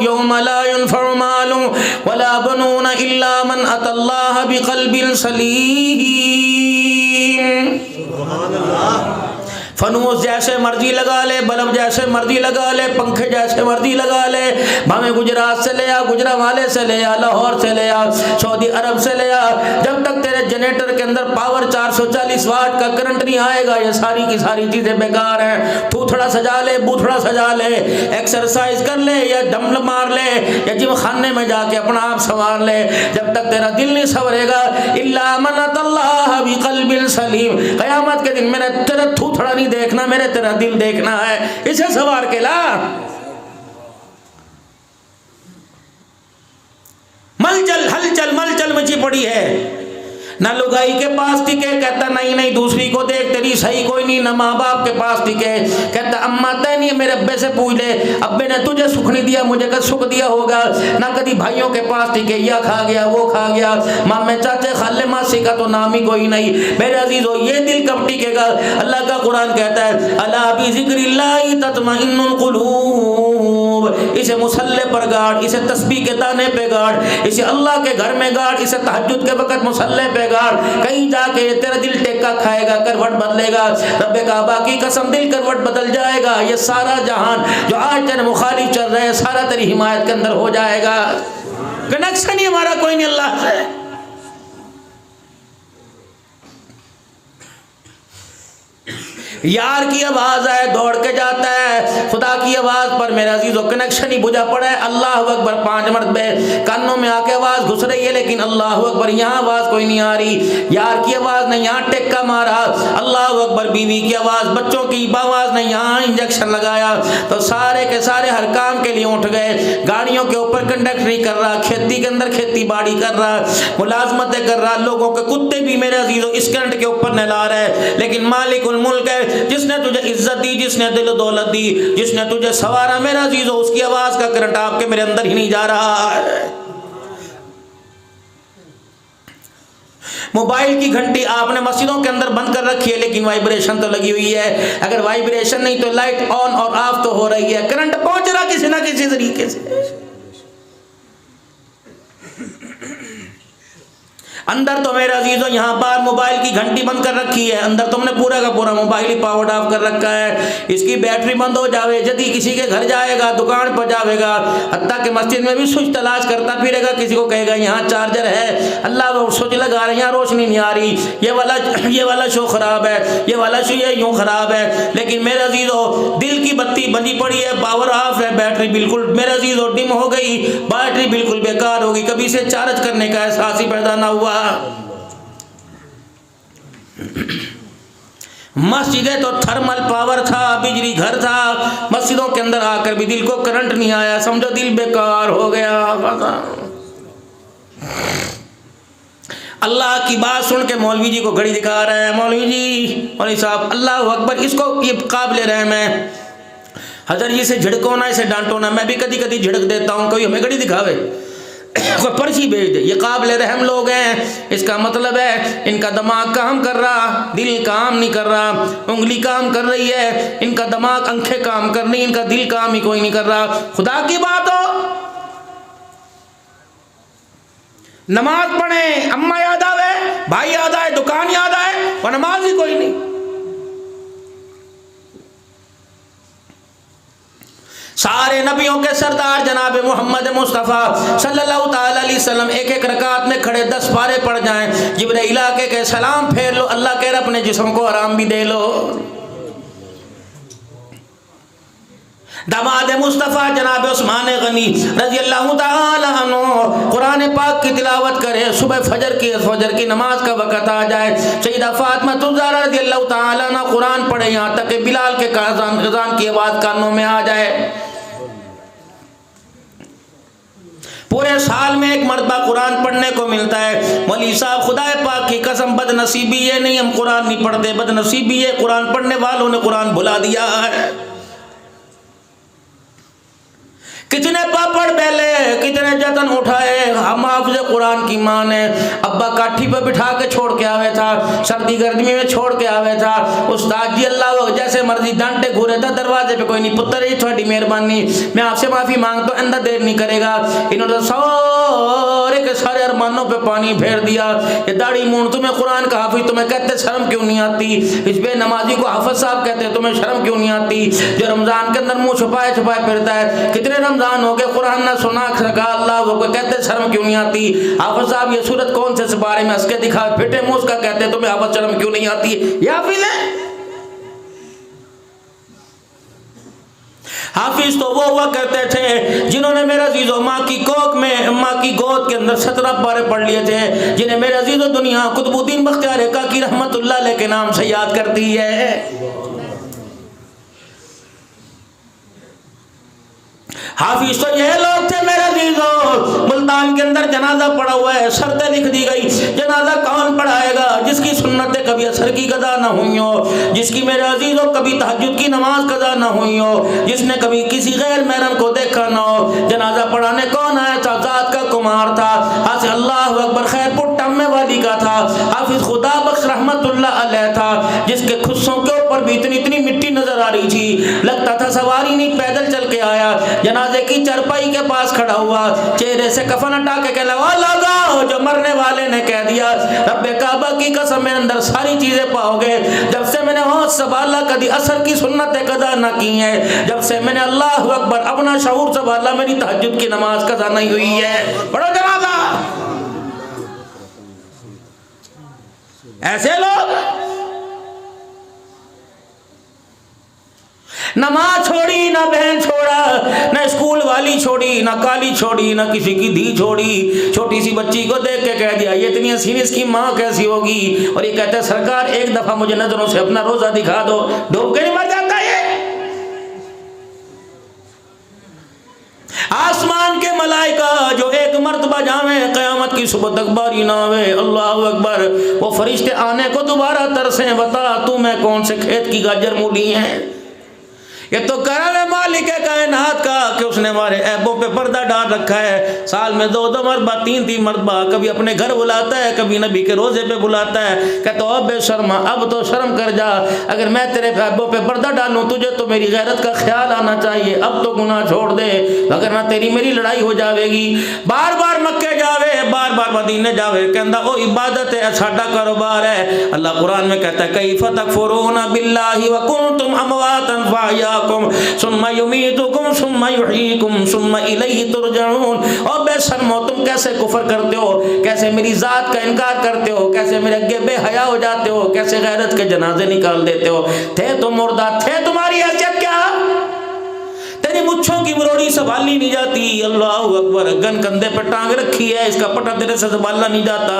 यौम ला यनफउ मालुन वला बनून इल्ला मन अतल्लाह बिक़ल्बिन सलीम। फनूस जैसे मर्जी लगा ले, बल्ब जैसे मर्जी लगा ले, पंखे जैसे मर्जी लगा ले, भाਵੇਂ गुजरात से ले आ, गुजरावाले से ले आ, लाहौर से ले आ, सऊदी अरब से ले आ, जब तक तेरे जनरेटर के अंदर पावर 440 वाट का करंट नहीं आएगा ये सारी की सारी चीजें बेकार हैं। थूथड़ा सजा ले, बूथड़ा सजा ले, एक्सरसाइज कर ले या डंबल मार ले या जिम खाने में जाके अपना आप संवार ले, जब तक तेरा दिल नहीं संवरेगा इल्ला मन अतल्लाह बिक़ल्बिन सलीम। क़यामत के दिन मैंने तेरा थूथड़ा नहीं देखना, मेरे तेरा दिल देखना है, इसे सवार के ला। मलचल हलचल मलचल मची पड़ी है, ना लुगाई के पास टिके, कहता नहीं नहीं दूसरी को देख तेरी सही कोई नहीं, ना माँ बाप के पास टिके, कहता अम्मा तय नहीं मेरे अब्बे से पूछ ले, अब्बे ने तुझे सुख नहीं दिया मुझे कद सुख दिया होगा, ना कभी भाइयों के पास टिके, या खा गया वो खा गया, मामे चाचे खाले मासी का तो नाम ही कोई नहीं। मेरे अजीजों ये दिल कब टिकेगा? अल्लाह का कुरान कहता है अला बिज़िक्रिल्लाहि तत्मइन्नुल कुलूब, इसे मुसल्ले पर गाड़, इसे तस्बीह के दाने पे गाड़, इसे अल्लाह के घर में गाड़, इसे तहज्जुद के वक्त मुसल्ले पे गाड़, कहीं जाके तेरा दिल टेक्का खाएगा, करवट बदलेगा, रब्बे काबा की कसम दिल करवट बदल जाएगा। ये सारा जहान जो आज तेरे मुखालिफ चल रहे हैं सारा तेरी हिमायत के अंदर हो जाएगा। कनेक्शन ही हमारा कोई नहीं अल्लाह से। यार की आवाज आए दौड़ के जाता है, खुदा की आवाज पर मेरे अजीजों कनेक्शन ही बुझा पड़ा है। अल्लाह अकबर 5 मरतबे कानों में आके आवाज घुस रही है, लेकिन अल्लाह अकबर यहाँ आवाज कोई नहीं आ रही। यार की आवाज ने यहाँ टेक्का मारा, अल्लाह अकबर बीवी की आवाज, बच्चों की आवाज ने यहाँ इंजेक्शन लगाया, तो सारे के सारे हर काम के लिए उठ गए। गाड़ियों के ऊपर कंडक्टरी कर रहा, खेती के अंदर खेती बाड़ी कर रहा, मुलाजमतें कर रहा, लोगों के कुत्ते भी मेरे अजीजों इस करंट के ऊपर नहला रहे। लेकिन मालिकुल मुल्क है, जिसने तुझे इज्जत दी, जिसने दिल दौलत दी, जिसने तुझे सवारा मेरा अजीजों, उसकी आवाज का करंट आपके मेरे अंदर ही नहीं जा रहा है। मोबाइल की घंटी आपने मस्जिदों के अंदर बंद कर रखी है, लेकिन वाइब्रेशन तो लगी हुई है। अगर वाइब्रेशन नहीं तो लाइट ऑन और ऑफ तो हो रही है, करंट पहुंच रहा किसी ना किसी तरीके से। अंदर तो मेरे अजीजों यहाँ बाहर मोबाइल की घंटी बंद कर रखी है, अंदर तुमने पूरा का पूरा मोबाइल ही पावर ऑफ कर रखा है। इसकी बैटरी बंद हो जावे, यदि किसी के घर जाएगा, दुकान पर जाएगा, हत्ता के मस्जिद में भी स्विच तलाश करता फिरेगा, किसी को कहेगा यहाँ चार्जर है, अल्लाह वो स्विच लगा रहे हैं, यहाँ रोशनी नहीं आ रही, ये वाला शो खराब है, ये वाला शो ये यूँ खराब है। लेकिन मेरे अजीजों दिल की बत्ती बंदी पड़ी है, पावर ऑफ है, बैटरी बिल्कुल मेरे अजीजों डिम हो गई, बैटरी बिल्कुल बेकार होगी, कभी इसे चार्ज करने का एहसास ही पैदा ना हुआ। मस्जिदें तो थर्मल पावर था, बिजली घर था, मस्जिदों के अंदर आकर भी दिल को करंट नहीं आया, समझो दिल बेकार हो गया। अल्लाह की बात सुन के मौलवी जी को घड़ी दिखा रहे हैं, मौलवी जी मौलवी साहब अल्लाह अकबर, इसको ये काबिल रहम है, हजर जी से झिड़को ना, इसे डांटो ना, मैं भी कभी कभी झिड़क देता हूँ, कोई हमें घड़ी दिखावे कोई पर्ची भेज दे, ये काबिल रहम लोग हैं। इसका मतलब है इनका दिमाग काम कर रहा, दिल काम नहीं कर रहा, उंगली काम कर रही है, इनका दिमाग आंखें काम कर रही, इनका दिल काम ही कोई नहीं कर रहा। खुदा की बात हो, नमाज पढ़े, अम्मा याद आवे, भाई याद आए, दुकान याद आए, और नमाज ही कोई नहीं। सारे नबियों के सरदार जनाब मोहम्मद मुस्तफ़ा सल्लल्लाहु ताला अलैहि वसल्लम एक एक रकात में खड़े 10 पारे पढ़ जाएं, जिब्राइल आके के सलाम फेर लो, अल्लाह कह रहा अपने जिस्म को आराम भी दे लो। दामाद मुस्तफ़ा जनाब उस्मान गनी रज़ी अल्लाह ताला अन्हु कुरान पाक की तिलावत करे, सुबह फजर की नमाज का वक़्त आ जाए, सैयदा फातिमा ज़हरा रज़ी अल्लाह ताला अन्हा कुरान पढ़े, यहाँ तक कि बिलाल के अज़ान की आवाज़ कानों में आ जाए। पूरे साल में एक मरतबा कुरान पढ़ने को मिलता है। मौलवी साहब खुदा पाक की कसम बदनसीबी ये नहीं हम कुरान नहीं पढ़ते, बदनसीबी ये कुरान पढ़ने वालों ने कुरान भुला दिया है। कितने पापड़ बेले कितने जतन उठाए। हम हाफिज कुरान की माँ ने अब्बा काठी पे बिठा के छोड़ के आवे था, सर्दी गर्मी में छोड़ के आवे था। उस्ताद जी अल्लाह जैसे मर्जी डांटे घूरे था, दरवाजे पे कोई नहीं, पुत्र ये थोड़ी मेहरबानी, मैं आपसे माफी मांगता हूं, अंदर देर नहीं करेगा। इन्होंने सारे के सारे अरमानों पे पानी फेर दिया। ये दाढ़ी मूंड, तुम्हें कुरान का हाफिज, तुम्हें कहते शर्म क्यों नहीं आती? इस बेनमाजी को हाफिज साहब कहते हैं, तुम्हें शर्म क्यों नहीं आती? जो रमजान के अंदर मुंह छुपाए छुपाए फिरता है, कितने रमजान हो गए कुरान ना सुना सका, अल्लाह वो कहते शर्म क्यों नहीं आती? हाफिज साहब ये सूरत कौन से बारे में हंस के दिखा, फिटे मुंह उसका कहते तुम्हें हाफिज शर्म क्यों नहीं आती? ये हाफिज है? हाफिज तो वो हुआ करते थे जिन्होंने मेरे अजीजों माँ की कोख में, माँ की गोद के अंदर 17 पारे पढ़ लिए थे, जिन्हें मेरे अजीजों दुनिया कुतुबुद्दीन बख्तियार काकी रहमतुल्लाह अलैह के नाम से याद करती है। हाफिज तो यह लोग थे मेरे अजीजों। मुल्तान के अंदर जनाजा पड़ा हुआ है, शर्तें लिख दी गई, जनाजा कौन पढ़ाएगा? जिसकी सुन्नतें कभी असर की कदा ना हुई हो, जिसकी मेरे अजीजों कभी तहज्जुद की नमाज कदा ना हुई हो, जिसने कभी किसी गैर महरम को देखा ना हो। जनाजा पढ़ाने कौन आया था? जात का कुमार था, हाथ अल्लाह अकबर खैरपुर टम्मे वाली का था, हाफिज खुदा बख्श रहमतुल्लाह अलैह था, जिसके खुस्सों के ऊपर भी इतनी इतनी मिट्टी नजर आ रही थी, लगता था सवारी नहीं पैदल चल के आया। जनाजे की चरपाई के पास खड़ा हुआ, चेहरे से कफन हटा के कहला, ओ लोगो, जो मरने वाले ने कह दिया रब्बे काबा की कसम में अंदर सारी चीजें पाओगे। जब से मैंने होश संभाला कभी असर की सुन्नतें कदा ना की है, जब से मैंने अल्लाह अकबर अपना शऊर संभाला मेरी तहज्जुद की नमाज कदा नहीं हुई है। बड़ा जनाजा। ऐसे लोग ना माँ छोड़ी, ना बहन छोड़ा, ना स्कूल वाली छोड़ी, ना काली छोड़ी, ना किसी की धी छोड़ी। छोटी सी बच्ची को देख के कह दिया ये इतनी हसीन, इसकी माँ कैसी होगी? और ये कहते हैं सरकार एक दफा मुझे नजरों से अपना रोजा दिखा दो, डूब के नहीं मर जाता ये? आसमान के मलाइका जो एक मर्तबा जावे क़यामत की सुबह तक बारी ना आवे, अल्लाह अकबर, वो फरिश्ते आने को दोबारा तरसे, बता तू मैं कौन से खेत की गाजर मूली है? ये तो करम है मालिक कायनात का कि उसने हमारे ऐबों पे पर्दा डाल रखा है। साल में 2-2 मरतबा 3-3 मरतबा कभी अपने घर बुलाता है, कभी नबी के रोजे पे बुलाता है। कहता अब बेशर्मा अब तो शर्म कर जा, अगर मैं तेरे ऐबों पे पर्दा डालूं तुझे तो मेरी गैरत का ख्याल आना चाहिए, अब तो गुनाह छोड़ दे वरना तेरी मेरी लड़ाई हो जाएगी। बार बार मक्के जावे, बार बार मदीने जावे, कहता ओ इबादत है, साडा कारोबार है। अल्लाह कुरान में कहता है कैफ़ तकफुरूना बिल्लाहि व कुंतुम अमवातन फअहयाकुम सुम्मा युमीतुकुम सुम्मा युहयीकुम सुम्मा इलैहि तुरजऊन। और बेशर्मो तुम कैसे कुफर करते हो, कैसे मेरी जात का इनकार करते हो, कैसे मेरे अगे बेहया हो जाते हो, कैसे गैरत के जनाजे निकाल देते हो। थे तो मुर्दा थे, तुम्हारी हैसियत क्या? तेरी मुच्छों की मरोड़ी संभाली नहीं जाती। अल्लाह अकबर, गन कंधे पर टांग रखी है, इसका पटा तेरे से संभालना नहीं जाता।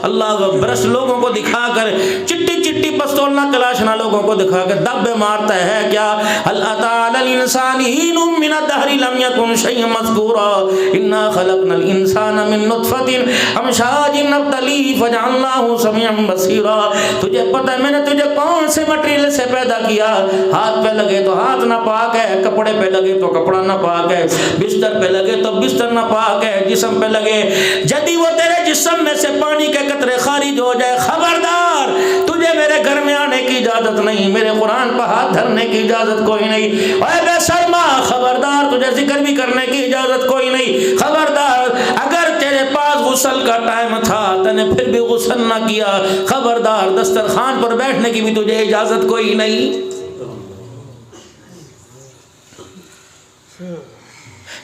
अल्लाह ब्रश लोगों को दिखाकर, चिट्टी चिट्टी पिस्तौल कलाशना लोगों को दिखाकर दब्बे मारता है क्या? अल्लाह ताला इंसान हीनुम मिन दहरी लम यकुन शैअन मज़कूरा इन्ना खलकनल इंसाना मिन नुतफतिन अमशाजिन नब्तलीहि फजअलनाहु समीअन बसीरा। तुझे पता है मैंने तुझे कौन से मटेरियल से पैदा किया? हाथ पे लगे तो हाथ नापाक है, कपड़े पे लगे तो कपड़ा नापाक है, बिस्तर पे लगे तो बिस्तर नापाक है, जिस्म पे लगे यदि वो तेरे जिस्म में से पानी के कतरे खारिज हो जाए, खबरदार तुझे मेरे घर में आने की इजाजत नहीं, मेरे कुरान पर हाथ धरने की इजाजत कोई नहीं। ओए बेशर्मा खबरदार, तुझे जिक्र भी करने की इजाजत कोई नहीं, खबरदार। अगर तेरे पास गुस्ल का टाइम था तने फिर भी गुस्ल ना किया, खबरदार। दस्तरखान पर बैठने की भी तुझे इजाजत कोई नहीं।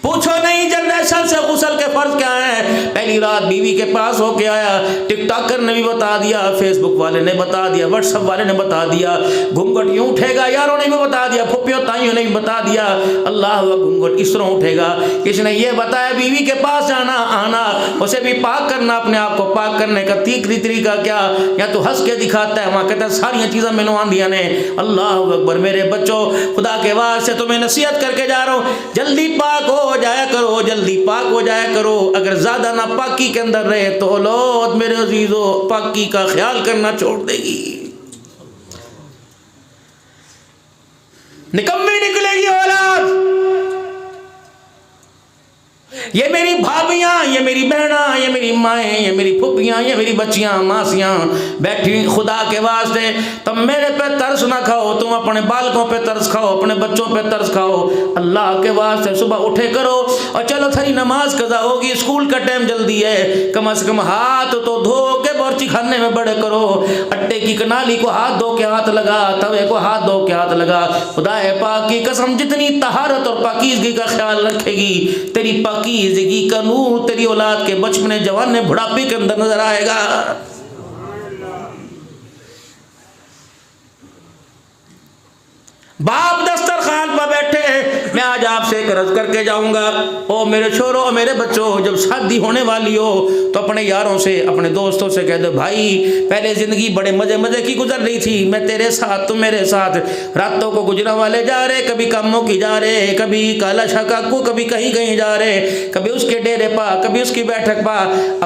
पूछो नहीं जनरेशन से गुस्ल के फर्ज क्या है। पहली रात बीवी के पास होके आया, टिकटॉकर ने भी बता दिया, फेसबुक वाले ने बता दिया, व्हाट्सएप वाले ने बता दिया, घूंघट यूं उठेगा यारों ने भी बता दिया, फुप्पियों ताइयों ने भी बता दिया, अल्लाह घूंघट इस तरह उठेगा। किसने ये बताया बीवी के पास जाना आना, उसे भी पाक करना, अपने आप को पाक करने का तरीका क्या? या तो हंस के दिखाता है, वहाँ कहता है सारियाँ चीज़ें मैंने आंदिया ने। अल्लाह अकबर। मेरे बच्चों खुदा के वास्ते तुम्हें नसीहत करके जा रहा हूँ, जल्दी पाक हो जाया करो, जल्दी पाक हो जाया करो। अगर ज्यादा नापाकी के अंदर रहे तो औलाद मेरे अजीजों पाकी का ख्याल करना छोड़ देगी, निकम्मी निकलेगी औलाद। ये मेरी भाभियाँ, ये मेरी बहना, ये मेरी माएँ, ये मेरी फुफियाँ, ये मेरी बच्चियाँ मासियाँ बैठी, खुदा के वास्ते तुम मेरे पे तरस ना खाओ, तुम अपने बालकों पे तरस खाओ, अपने बच्चों पे तरस खाओ। अल्लाह के वास्ते सुबह उठे करो और चलो सारी नमाज कज़ा होगी, स्कूल का टाइम जल्दी है, कम से कम हाथ तो धो के बावर्ची खाने में बड़े करो, अट्टे की कनाली को हाथ धो के हाथ लगा, तवे को हाथ धो के हाथ लगा। खुदा पाक की कसम, जितनी तहारत और पाकीज़गी का ख्याल रखेगी, तेरी पाकीज़गी का नूर तेरी औलाद के बचपने जवाने बुढ़ापे के अंदर नजर आएगा। बाप दस्तरखान पर बैठे, मैं आज आपसे एक अर्ज करके जाऊंगा, ओ मेरे छोरों और मेरे बच्चों, जब शादी होने वाली हो तो अपने यारों से, अपने दोस्तों से कह दो, भाई पहले ज़िंदगी बड़े मज़े मज़े की गुजर रही थी, मैं तेरे साथ, तुम मेरे साथ, रातों को गुजरा वाले जा रहे, कभी कामों की जा रहे, कभी काला शाकाकू, कभी कहीं कहीं जा रहे, कभी उसके डेरे पा, कभी उसकी बैठक पा।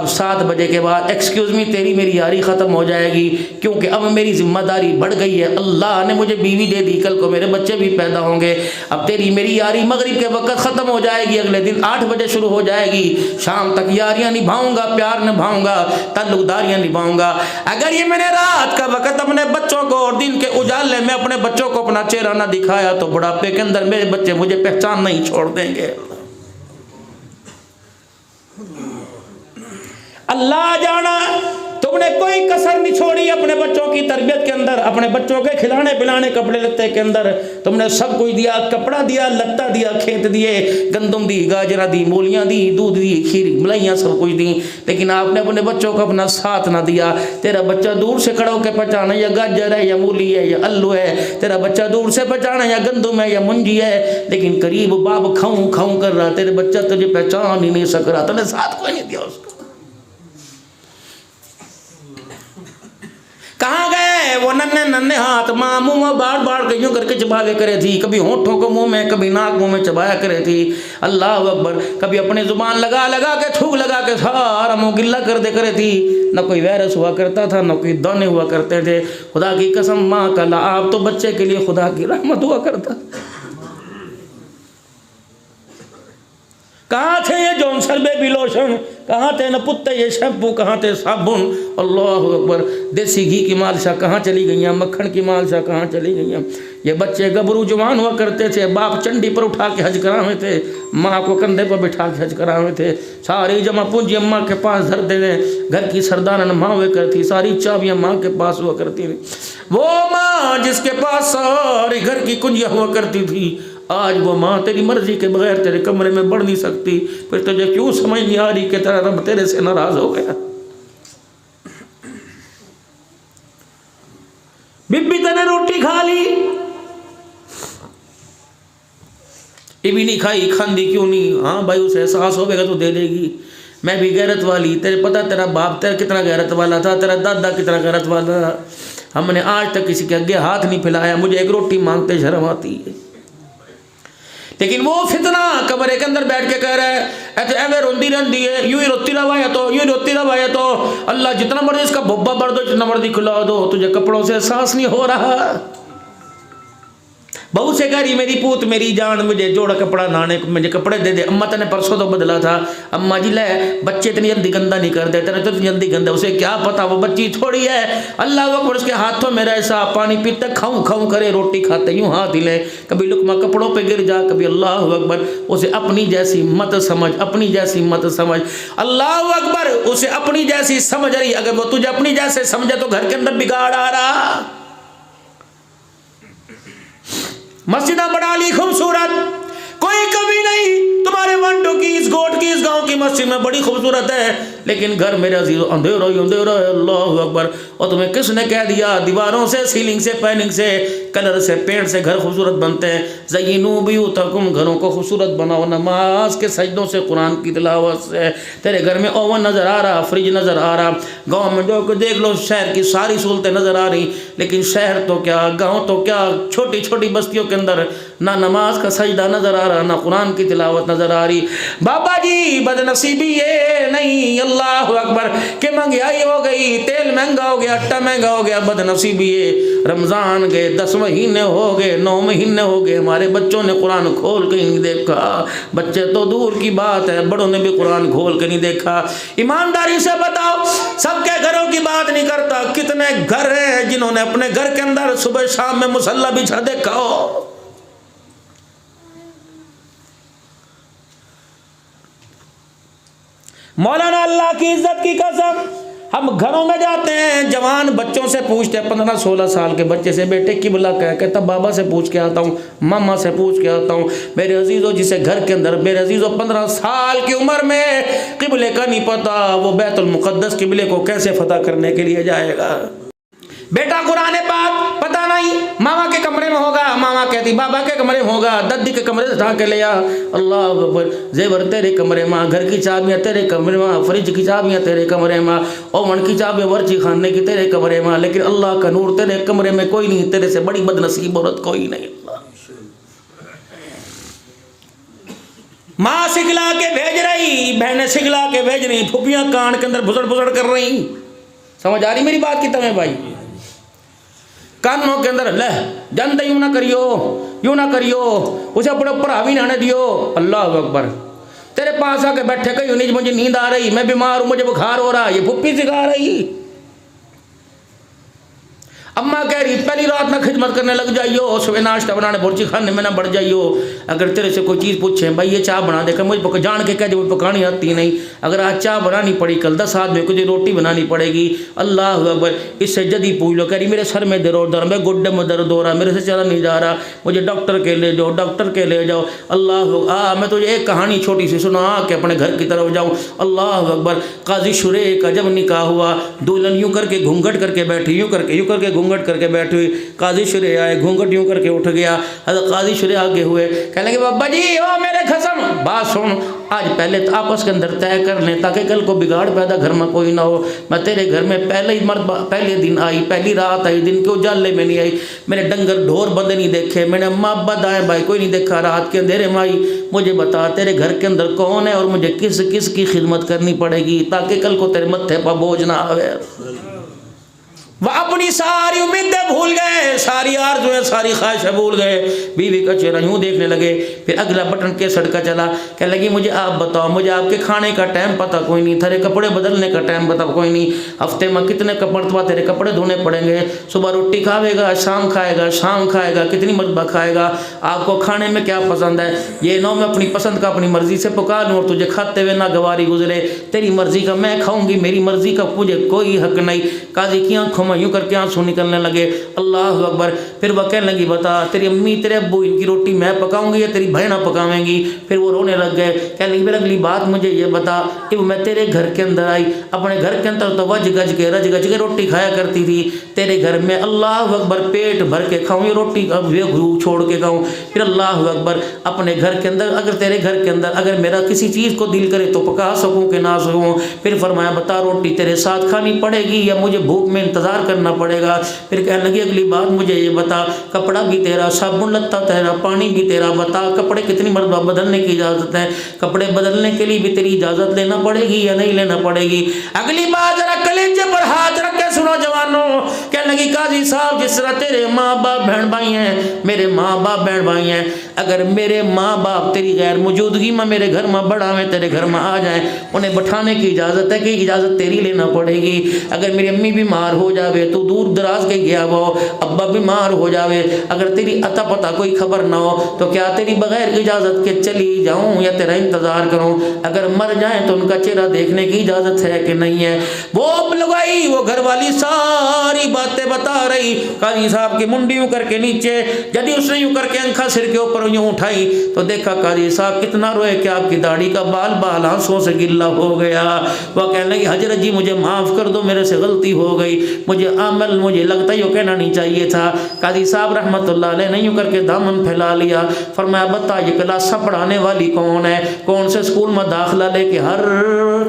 अब 7 बजे के बाद एक्सक्यूज़ मी, तेरी मेरी यारी ख़त्म हो जाएगी, क्योंकि अब मेरी जिम्मेदारी बढ़ गई है, अल्लाह ने मुझे बीवी दे दी, कल को मेरे बच्चे भी पैदा होंगे। अब तेरी मेरी यारी मगरिब के वक्त ख़त्म हो जाएगी, अगले दिन 8 बजे शुरू हो जाएगी, शाम तक यारियां निभाऊंगा, प्यार निभाऊंगा, ताल्लुकदारियां निभाऊंगा। अगर ये मैंने रात का वक्त अपने बच्चों को और दिन के उजाले में अपने बच्चों को अपना चेहरा ना दिखाया तो बुढ़ापे के अंदर मेरे बच्चे मुझे पहचान नहीं छोड़ देंगे। अल्लाह जाना, तुमने कोई कसर नहीं छोड़ी अपने बच्चों की तरबियत के अंदर, अपने बच्चों के खिलाने पिलाने, कपड़े लत्ते के अंदर तुमने सब कुछ दिया, कपड़ा दिया, लत्ता दिया, खेत दिए, गंदम दी, गाजरा दी, मूलियाँ दी, दूध दी, खीर मलाइयाँ सब कुछ दी, लेकिन आपने अपने बच्चों को अपना साथ ना दिया। तेरा बच्चा दूर से खड़ा होकर पहचाना या गाजर है या मूली है या आलू है, तेरा बच्चा दूर से पहचाना या गंदम है या मुंजी है, लेकिन करीब बाप खाऊं खाऊं कर रहा, तेरे बच्चा तुझे पहचान ही नहीं सक रहा, तुमने साथ कोई नहीं दिया उसको। कहाँ गए वो नन्हे नन्हे हाथ, माँ मुँह में बार बार के यूँ करके चबावे करे थी, कभी होठों को मुंह में, कभी नाक मुंह में चबाया करे थी, अल्लाह अकबर, कभी अपने जुबान लगा लगा के थूक लगा के सारा मुँह गिल्ला कर दे करे थी। न कोई वायरस हुआ करता था, न कोई दाने हुआ करते थे। खुदा की कसम माँ का आप तो बच्चे के लिए खुदा की रहमत हुआ करता। कहाँ थे ये जॉनसन बेबी लोशन, कहाँ थे न पुत्ते ये शैम्पू, कहाँ थे साबुन, अल्लाह अकबर। देसी घी की मालशा कहाँ चली गई, मक्खन की मालशा कहाँ चली गई। ये बच्चे गबरू जवान हुआ करते थे, बाप चंडी पर उठा के हज करावे थे, माँ को कंधे पर बिठा के हज करावे थे, सारी जमा पूंजी अम्मा के पास धर देने, घर की सरदारन माँ हुआ करती, सारी चाबियाँ माँ के पास हुआ करती थी। वो माँ जिसके पास सारी घर की कुंजियाँ हुआ करती थी, आज वो माँ तेरी मर्जी के बगैर तेरे कमरे में बढ़ नहीं सकती। फिर तुझे क्यों समझ नहीं आ रही कि तेरा रब तेरे से नाराज हो गया। बीबी तने रोटी खा ली, ये भी नहीं खाई, खांदी क्यों नहीं? हाँ भाई उसे एहसास होगा तो दे देगी। मैं भी गैरत वाली, तेरे पता तेरा बाप तेरा कितना गैरत वाला था, तेरा दादा कितना गैरत वाला था। हमने आज तक किसी के आगे हाथ नहीं फैलाया, मुझे एक रोटी मांगते शर्म आती है। लेकिन वो फितना कमरे के अंदर बैठ के कह रहा है ऐसे एवे रोंदी रहती है, यूं ही रोती रवाया तो, यूं ही रोती रवाया तो, अल्लाह जितना मर्जी इसका भुब्बा भर दो, जितना मर्जी खिला दो, तुझे कपड़ों से एहसास नहीं हो रहा। बहू से कह रही मेरी पूत मेरी जान, मुझे जोड़ा कपड़ा नहाने को मुझे कपड़े दे दे। अम्मा तने परसों तो बदला था। अम्मा जी ले बच्चे इतनी जल्दी गंदा नहीं कर देते, तो जल्दी गंदा, उसे क्या पता वो बच्ची थोड़ी है। अल्लाह अकबर, उसके हाथों में ऐसा पानी पीते खाऊं खाऊं करे, रोटी खाते यूँ हाथ हिले, कभी लुकमा कपड़ों पे गिर जा, कभी अल्लाह अकबर। उसे अपनी जैसी मत समझ, अपनी जैसी मत समझ, अल्लाह अकबर। उसे अपनी जैसी समझ रही, अगर वो तुझे अपनी जैसे समझे तो घर के अंदर बिगाड़ आ रहा। मस्जिद बना ली खूबसूरत, कोई कमी नहीं तुम्हारे मंडो की, इस गोट की, इस गांव की मस्जिद में बड़ी खूबसूरत है, लेकिन घर मेरे अजीज अंधेरा ही अंधेरा है। अल्लाह अकबर। और तुम्हें किसने कह दिया दीवारों से, सीलिंग से, पैनिंग से, कलर से, पेंट से घर खूबसूरत बनते हैं? ज़य्यिनू बुयूतकुम, घरों को खूबसूरत बनाओ नमाज के सजदों से, कुरान की तिलावत से। तेरे घर में ओवन नज़र आ रहा, फ्रिज नज़र आ रहा, गाँव में जो देख लो शहर की सारी सहूलतें नज़र आ रही, लेकिन शहर तो क्या, गाँव तो क्या, छोटी छोटी बस्तियों के अंदर ना नमाज का सजदा नज़र आ रहा, ना कुरान की तिलावत नज़र आ रही। बाबा जी बदनसीबी ये नहीं, अल्लाह अकबर, के महंगाई हो गई, तेल महंगा हो गया, आटा महंगा हो गया, बदनसीबी ये रमज़ान गए, 10 महीने हो गए, 9 महीने हो गए, हमारे बच्चों ने कुरान खोल के नहीं देखा। बच्चे तो दूर की बात है, बड़ों ने भी कुरान खोल के नहीं देखा। ईमानदारी से बताओ, सबके घरों की बात नहीं करता, कितने घर हैं जिन्होंने अपने घर के अंदर सुबह शाम में मुसल्ला बिछा देखा हो? मौलाना अल्लाह की इज्जत की कसम, हम घरों में जाते हैं, जवान बच्चों से पूछते हैं, 15-16 साल के बच्चे से, बेटे किबला क्या है? कहता बाबा से पूछ के आता हूँ, मामा से पूछ के आता हूँ। मेरे अजीज़ों, जिसे घर के अंदर, मेरे अजीज़ों 15 साल की उम्र में किबले का नहीं पता, वो बैतुल मुक़द्दस किबले को कैसे फतह करने के लिए जाएगा? बेटा कुरान पाक पता नहीं, मामा के कमरे में होगा, मामा कहती बाबा के कमरे में होगा, दादी के कमरे से उठा के ले आ, अल्लाह अकबर, जेवर तेरे कमरे में, घर की चाबियाँ तेरे कमरे में, फ्रिज की चाबियाँ तेरे कमरे में, ओवन की चाबियाँ वर्ची खाने की तेरे कमरे में, लेकिन अल्लाह का नूर तेरे कमरे में कोई नहीं, तेरे से बड़ी बदनसीब औरत कोई नहीं। माँ सिखला के भेज रही, बहनें सिखला के भेज रही, फुफियाँ कान के अंदर भुसड़ भुसड़ कर रही। समझ आ रही मेरी बात की तुम्हें भाई? कानों के अंदर ले जानते, यूं ना करियो, यूं ना करियो, उसे अपने ऊपर हावी ना आने दियो। अल्लाह अकबर, तेरे पास आके बैठे कहीं नहीं, मुझे नींद आ रही, मैं बीमार हूं, मुझे बुखार हो रहा, ये फुप्पी सिखा रही। अम्मा कह रही पहली रात ना खिदमत करने लग जाइयो, सुबह नाश्ता बनाने बुर्जी खाने में ना बढ़ जाइयो। अगर तेरे से कोई चीज़ पूछे, भाई ये चाय बना देकर, मुझे जान के कह दे मुझे पकानी आती नहीं, अगर आज चाय बनानी पड़ी, कल 10 आदमी को रोटी बनानी पड़ेगी। अल्लाह अकबर, इससे जदी पूछ लो, कह रही मेरे सर में दर्द, मैं गुड्डे में दर्द हो रहा, मेरे से चला नहीं जा रहा, मुझे डॉक्टर के ले जाओ, डॉक्टर के ले जाओ। अल्लाह मैं तुझे एक कहानी छोटी सी सुना के अपने घर की तरफ जाऊँ। अल्लाह अकबर, काजी शुरे का जब निकाह हुआ, दुल्हन यूँ करके घूंघट करके बैठी, यूँ करके घूंघट करके बैठी हुई, काजी शुरे आए, घूंघट यूँ करके उठ गया। काजी शुरे आगे हुए, कहने लगे बाबा जी ओ मेरे खसम, बात सुन, आज पहले तो आपस के अंदर तय कर लें ताकि कल को बिगाड़ पैदा घर में कोई ना हो। मैं तेरे घर में पहले ही मर्द पहले दिन आई, पहली रात आई, दिन के उजाले में नहीं आई, मैंने डंगर ढोर बंद नहीं देखे, मैंने अम्मा अब्बा दाएं भाई कोई नहीं देखा, रात के अंधेरे में आई। मुझे बता तेरे घर के अंदर कौन है और मुझे किस किस की खिदमत करनी पड़ेगी ताकि कल को तेरे मत्थे पर बोझ ना आवे। वह अपनी सारी उम्मीदें भूल गए, सारी आरज़ुएं, सारी ख्वाहिशें भूल गए, बीवी का चेहरा यूँ देखने लगे। फिर अगला बटन के सड़का चला, कह लगी मुझे आप बताओ, मुझे आपके खाने का टाइम पता कोई नहीं, तेरे कपड़े बदलने का टाइम पता कोई नहीं, हफ्ते में कितने मरतबा तेरे कपड़े धोने पड़ेंगे, सुबह रोटी खाएगा, शाम खाएगा, कितनी मरतबा खाएगा, आपको खाने में क्या पसंद है, ये नो मैं अपनी पसंद का अपनी मर्ज़ी से पका लूँ और तुझे खाते हुए ना गवारी गुजरे, तेरी मर्ज़ी का मैं खाऊँगी, मेरी मर्ज़ी का मुझे कोई हक नहीं। काजी की आँखों यूँ करके आंसू निकलने लगे। अल्लाह अकबर, फिर वह कहने लगी बता तेरी अम्मी तेरे अब्बू इनकी रोटी मैं पकाऊंगी या तेरी बहना पकावेंगी? फिर वो रोने लग गए, कहने लगी फिर अगली बात मुझे ये बता कि मैं तेरे घर के अंदर आई, अपने घर के अंदर तो रज गज के रोटी खाया करती थी, तेरे घर में अल्लाह अकबर पेट भर के खाऊँ ये रोटी छोड़ के खाऊँ? फिर अल्लाह अकबर अपने घर के अंदर अगर तेरे घर के अंदर अगर मेरा किसी चीज़ को दिल करे तो पका सकूँ कि ना सकूँ? फिर फरमाया बता रोटी तेरे साथ खानी पड़ेगी या मुझे भूख में इंतज़ार करना पड़ेगा? फिर कहने लगी अगली बात मुझे ये बता कपड़ा भी तेरा, साबुन लत्ता तेरा, पानी भी तेरा, बता कपड़े कितनी मरतबा बदलने की इजाज़त है, कपड़े बदलने के लिए भी तेरी इजाज़त लेना पड़ेगी या नहीं लेना पड़ेगी? अगली बात जरा कलेजे पर हाथ रख के सुनो जवानों। कहने लगी काजी साहब जिस तरह तेरे माँ बाप बहन भाई हैं, मेरे माँ बाप बहन भाई हैं, अगर मेरे माँ बाप तेरी गैर मौजूदगी में मेरे घर में बड़ा में तेरे घर में आ जाए, उन्हें बैठाने की इजाज़त है कि इजाज़त तेरी लेना पड़ेगी? अगर मेरी अम्मी बीमार हो जावे तो दूर दराज के गया वो, अब्बा बीमार हो जावे, अगर तेरी अता पता कोई खबर ना हो तो क्या तेरी बगैर इजाज़त के चली जाऊं या तेरा इंतज़ार करूं? अगर मर जाएं तो उनका चेहरा देखने की इजाज़त है कि नहीं है? वो लगाई वो घर वाली सारी बातें बता रही। काजी साहब की मुंडी यूं करके नीचे, यदि उसने यूं करके अंखा सिर के ऊपर यूं उठाई तो देखा काजी साहब कितना रोए कि आपकी दाढ़ी का बाल बाल आंसुओं से गिल्ला हो गया। वह कहने लगी हजरत जी मुझे माफ़ कर दो, मेरे से गलती हो गई, मुझे अमल मुझे लगता है कहना नहीं चाहिए था। काजी साहब रहमतुल्लाह अलैह नहीं करके दामन फैला लिया, फरमाया बता ये क्लास पढ़ाने वाली कौन है? कौन से स्कूल में दाखिला लेके हर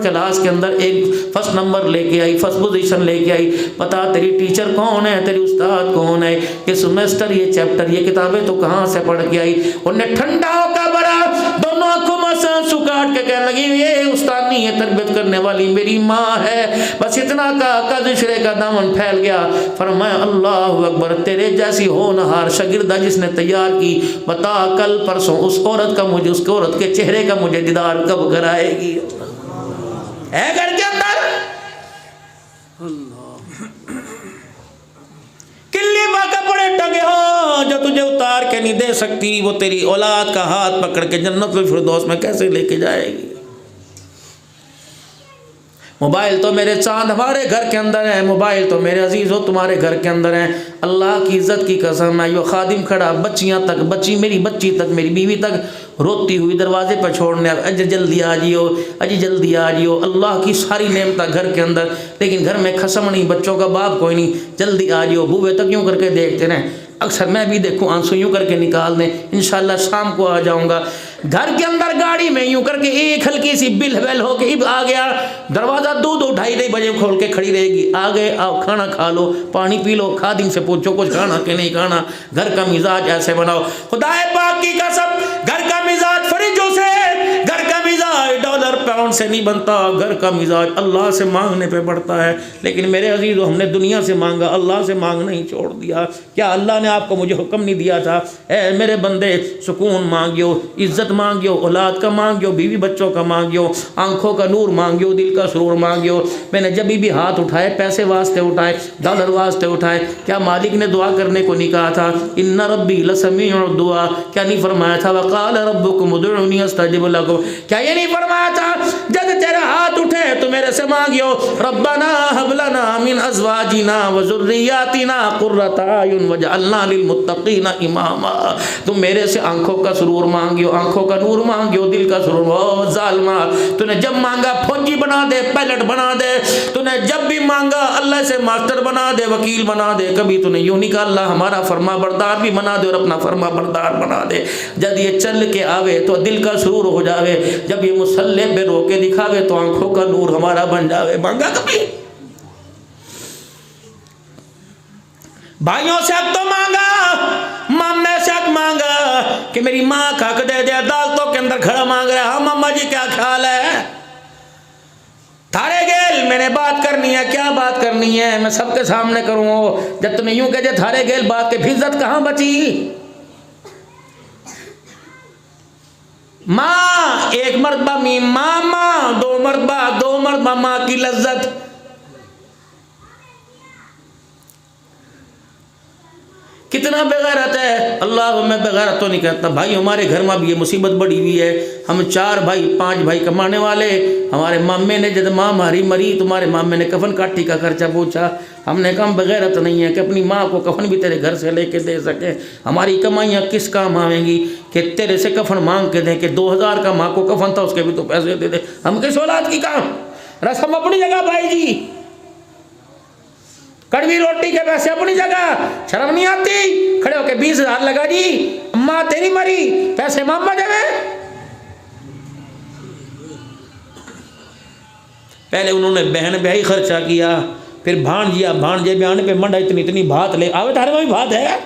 क्लास के अंदर एक फर्स्ट नंबर लेके आई, फर्स्ट पोजीशन लेके आई। पता तेरी टीचर कौन है, तेरी उस्ताद कौन है, ये सेमेस्टर, ये चैप्टर, ये किताबें तो कहाँ से पढ़ के आई। उन्हें ठंडा होकर भरा, दोनों आंखों में आंसू काट के कहने लगी ये उस्ताद नहीं है, तरबियत करने वाली मेरी माँ है। बस इतना का दूसरे का दामन फैल गया। फरमाया अल्लाह अकबर, तेरे जैसी होनहार शागिर्दा जिसने तैयार की, बता कल परसों उस औरत का मुझे, उस औरत के चेहरे का मुझे दीदार कब कराएगी। है घर के अंदर किल्ली बा कपड़े टंगे हो जो तुझे उतार के नहीं दे सकती, वो तेरी औलाद का हाथ पकड़ के जन्नतुल फिरदौस में कैसे लेके जाएगी। मोबाइल तो मेरे चांद हमारे घर के अंदर है, मोबाइल तो मेरे अजीज़ हो तुम्हारे घर के अंदर है। अल्लाह की इज़्ज़त की कसम है, यो खादिम खड़ा, बच्चियाँ तक, बच्ची मेरी बच्ची तक, मेरी बीवी तक रोती हुई दरवाजे पर छोड़ने, अज जल्दी आ जियो, अजी जल्दी आ जियो। अल्लाह की सारी नेमत घर के अंदर, लेकिन घर में खसम नहीं, बच्चों का बाप कोई नहीं, जल्दी आ जियो। बूहे तक यूँ करके देखते रहें, अक्सर मैं भी देखूँ आंसू यूँ करके निकाल दें, इंशाल्लाह शाम को आ जाऊँगा। घर के अंदर गाड़ी में यूँ करके एक हल्की सी बिल वेल हो के आ गया, दरवाज़ा 2-2-2:30 बजे खोल के खड़ी रहेगी। आ गए, आओ खाना खा लो, पानी पी लो, खादिम से पूछो कुछ खाना कि नहीं खाना। घर का मिजाज ऐसे बनाओ, खुदाए पाक की कसम, घर का मिजाज फ्रिजों से, घर का मिजाज डॉलर पाउंड से नहीं बनता, घर का मिजाज अल्लाह से मांगने पे बढ़ता है। लेकिन मेरे अजीज़ों, हमने दुनिया से मांगा, अल्लाह से मांगना ही छोड़ दिया। क्या अल्लाह ने आपको मुझे हुक्म नहीं दिया था, ए मेरे बंदे सुकून मांगियो, इज्जत मांगियो, औलाद का मांगियो, बीवी बच्चों का मांगियो, आंखों का नूर मांगियो, दिल का सुरूर मांगियो। मैंने जब भी हाथ उठाए पैसे वास्ते उठाए, डॉलर वास्ते उठाए, क्या मालिक ने दुआ करने को नहीं कहा था? इन्ना रब्बी लसमीउ दुआ, क्या नहीं फरमाया था? वक़ाल रब्बुकुम उदऊनी अस्तजिब लकुम, क्या ये नहीं फरमाया था जब तेरे हाथ उठे तो मेरे से मांगियो, रब्बना हब लना मिन अज़वाजिना व ज़ुर्रिय्यातिना क़ुर्रता अयुन वजअलना लिलमुत्तक़ीना इमामा। तुम मेरे से आंखों का सुरूर मांगियो, आंखों का नूर मांगियो, दिल का सुरूर। ओ ज़ालिमा, तूने जब मांगा फौजी बना दे, पायलट बना दे, तूने जब भी मांगा अल्लाह से मास्टर बना दे, वकील बना दे। कभी तूने यूँ नहीं कहा अल्लाह हमारा फरमा बरदार भी बना दे और अपना फरमा बरदार बना दे। जब ये चल के आवे तो दिल का सुरूर हो जावे, जब ये मुसल्ले पे रो के दिखावे तो आंखों का नूर हमारा बन जावे। मांगा कभी? भाइयों से हक तो मांगा, मामे से हक मांगा कि मेरी माँ का हक दे दे, अदालतों के अंदर खड़ा मांग रहा है, हाँ मामा जी क्या ख्याल है? थारे गेल मैंने बात करनी है, क्या बात करनी है? मैं सबके सामने करूँ। जब तुमने यूं कह दिया थारे गेल बात के, इज्जत कहाँ बची? माँ एक मरतबा मी मामा, दो मरतबा माँ की लज्जत। कितना बेगैरत है। अल्लाह मैं बेगैरत तो नहीं कहता भाई, हमारे घर में भी ये मुसीबत बड़ी हुई है। हम 4 भाई 5 भाई कमाने वाले। हमारे मामे ने जब माँ हमारी मरी, तुम्हारे मामे ने कफन काटी का खर्चा पूछा। हमने कहा बेगैरत नहीं है कि अपनी माँ को कफन भी तेरे घर से लेके दे सके। हमारी कमाइयाँ किस काम आवेंगी कि तेरे से कफन मांग के दें कि 2000 का माँ को कफन था उसके भी तो पैसे दे दे। हम किस औलाद की काम? रस्म अपनी जगह भाई जी, कड़वी रोटी के पैसे अपनी जगह। शर्म नहीं आती? खड़े होके 20,000 लगा जी, अम्मा तेरी मरी, पैसे मामा देवे। पहले उन्होंने बहन ब्याही खर्चा किया, फिर भांजिया भांजे ब्याह पे मंडा इतनी भात ले आवे। थारे में भी भात है?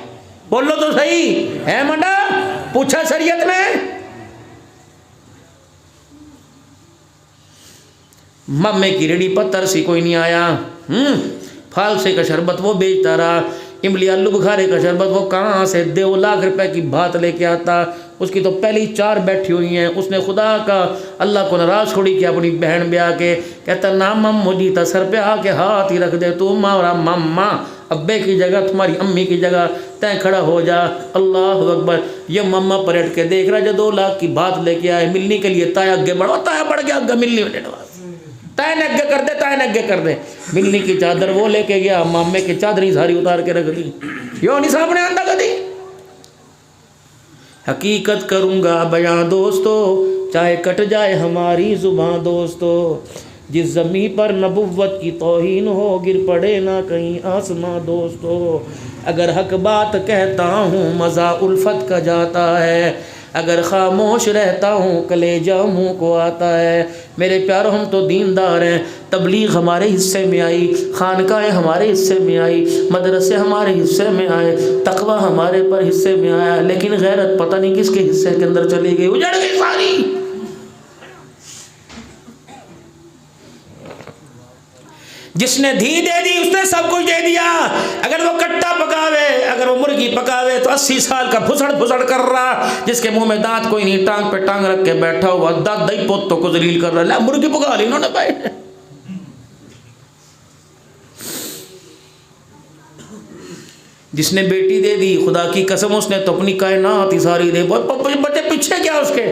बोलो तो सही है मंडा? पूछा शरीयत में? मम्मे की रेडी पत्थर सी कोई नहीं आया। फालसे का शरबत वो बेचता रहा, इमली आलू बुखारे का शरबत वो कहाँ से 2 लाख रुपए की बात लेके आता। उसकी तो पहली 4 बैठी हुई हैं। उसने खुदा का अल्लाह को नाराज छोड़ी कि अपनी बहन ब्याह के। कहता ना मम मुझी तो सर पे आके हाथ ही रख दे, तू मारा मम्मा अब्बे की जगह, तुम्हारी अम्मी की जगह तय खड़ा हो जा। अल्लाह अकबर। ये मम्मा पलट के देख रहा, जो 2 लाख की बात लेके आए मिलने के लिए, ताया आगे बढ़ो, ताया बढ़ गया आगे मिलने में, ताय नग्गे कर दे, ताय नग्गे कर दे। मिलनी की चादर वो लेके गया, मामे की चादर ही सारी उतार के रख दी। यो नहीं सामने आंदा कदी। हकीकत करूँगा बयां दोस्तों, चाहे कट जाए हमारी जुबां दोस्तों। जिस ज़मीं पर नबुव्वत की तौहीन हो, गिर पड़े ना कहीं आसमां दोस्तों। अगर हक बात कहता हूँ मज़ा उल्फत का जाता है, अगर खामोश रहता हूँ कलेजा मुँह को आता है। मेरे प्यारों, हम तो दीनदार हैं, तबलीग हमारे हिस्से में आई, खानकाएँ हमारे हिस्से में आई, मदरसे हमारे हिस्से में आए, तकवा हमारे पर हिस्से में आया, लेकिन गैरत पता नहीं किसके हिस्से के अंदर चली गई, उजड़ गई सारी। जिसने धी दे दी उसने सब कुछ दे दिया। अगर वो कट्टा पकावे, अगर वो मुर्गी पकावे तो 80 साल का फुसड़ फुसड़ कर रहा, जिसके मुंह में दांत कोई नहीं, टांग पे टांग रख के बैठा हुआ, दांत दही पोतों को जलील कर रहा है, मुर्गी पका ली इन्होंने भाई। जिसने बेटी दे दी, खुदा की कसम उसने तो अपनी कायनात ही सारी दे, बच्चे पीछे क्या उसके।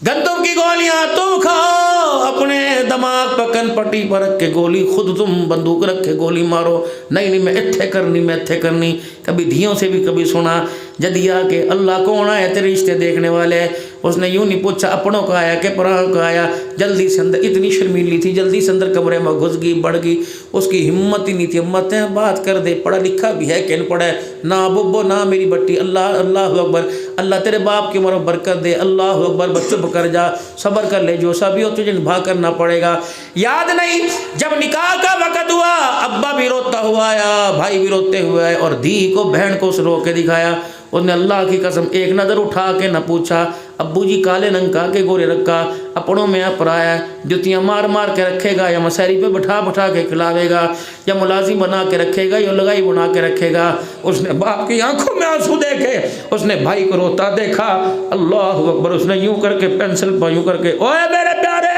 गंदम की गोलियां तुम खाओ, अपने दिमाग पर कनपट्टी पर रख के गोली, खुद तुम बंदूक रख के गोली मारो। नहीं मैं इत्थे करनी, मैं इत्थे करनी। कभी धियों से भी कभी सुना, जदिया के अल्लाह कौन आया तेरे रिश्ते देखने वाले, उसने यूं नहीं पूछा अपनों का आया कि पराओं का आया। जल्दी से अंदर, इतनी शर्मीली थी, जल्दी से अंदर कमरे में घुस गई, बढ़ गई। उसकी हिम्मत ही नहीं थी, हिम्मत है बात कर दे, पढ़ा लिखा भी है कि न पढ़े, ना बुब्बो ना मेरी बट्टी, अल्लाह अल्लाह अकबर, अल्लाह तेरे बाप की उम्र में बरकत दे, अल्लाह अकबर, बच्चों चुप कर जा, सब्र कर ले, जो सभी हो तुझे निभा करना पड़ेगा। याद नहीं जब निकाह का वक़्त हुआ, अब्बा भी रोता हुआ आया, भाई भी रोते हुए आए, और धी को बहन को उस रो के दिखाया। उसने अल्लाह की कसम एक नज़र उठा के न पूछा अब्बू जी काले रंग का के गोरे रंग का, अपनों में अपराया, जुतियाँ मार मार के रखेगा या मसहरी पे बैठा बैठा के खिलावेगा, या मुलाजिम बना के रखेगा या लगाई बना के रखेगा। उसने बाप की आंखों में आंसू देखे, उसने भाई को रोता देखा, अल्लाह अकबर, उसने यूं करके पेंसिल पर यूं करके, ओए मेरे प्यारे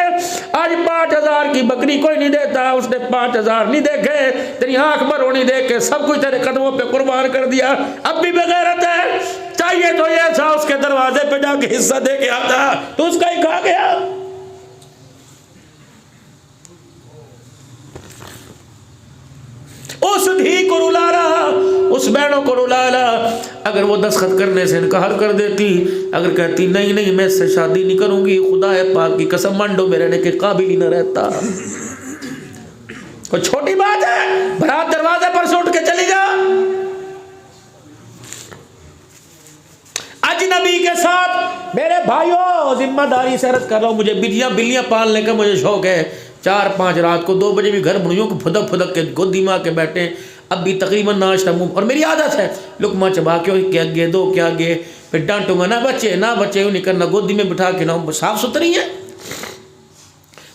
आज 5000 की बकरी कोई नहीं देता, उसने 5000 नहीं देखे, तेरी आंख पर रोनी देख के सब कुछ तेरे कदमों पे कुर्बान कर दिया। अब भी बेगैरत है, चाहिए तो ये था उसके दरवाजे पे जाके हिस्सा दे के आता, तो उसका ही खा गया। उस धी को रुला रहा, उस बहनों को रुला रहा। अगर वो दस्तखत करने से इनकार कर देती, अगर कहती नहीं नहीं मैं इससे शादी नहीं करूंगी, खुदा है पाक की कसम मंडो में रहने के काबिल ही न रहता। कोई छोटी बात है, बारात दरवाजे पर से उठ के चली जा। अजनबी के साथ मेरे भाइयों जिम्मेदारी से अर्ज कर रहा हूँ, मुझे बिल्लियां पालने का मुझे शौक है। 4-5 रात को 2 बजे भी घर बुढ़ियों को फुदक फुदक के गोदी माँ के बैठे, अब भी तकरीबन नाश्ता मुँह, और मेरी आदत है लुकमा चबा के क्या गे दो क्या गे, फिर डांटूंगा ना बच्चे यूँ नहीं करना, गोदी में बिठा के ना, साफ सुथरी है,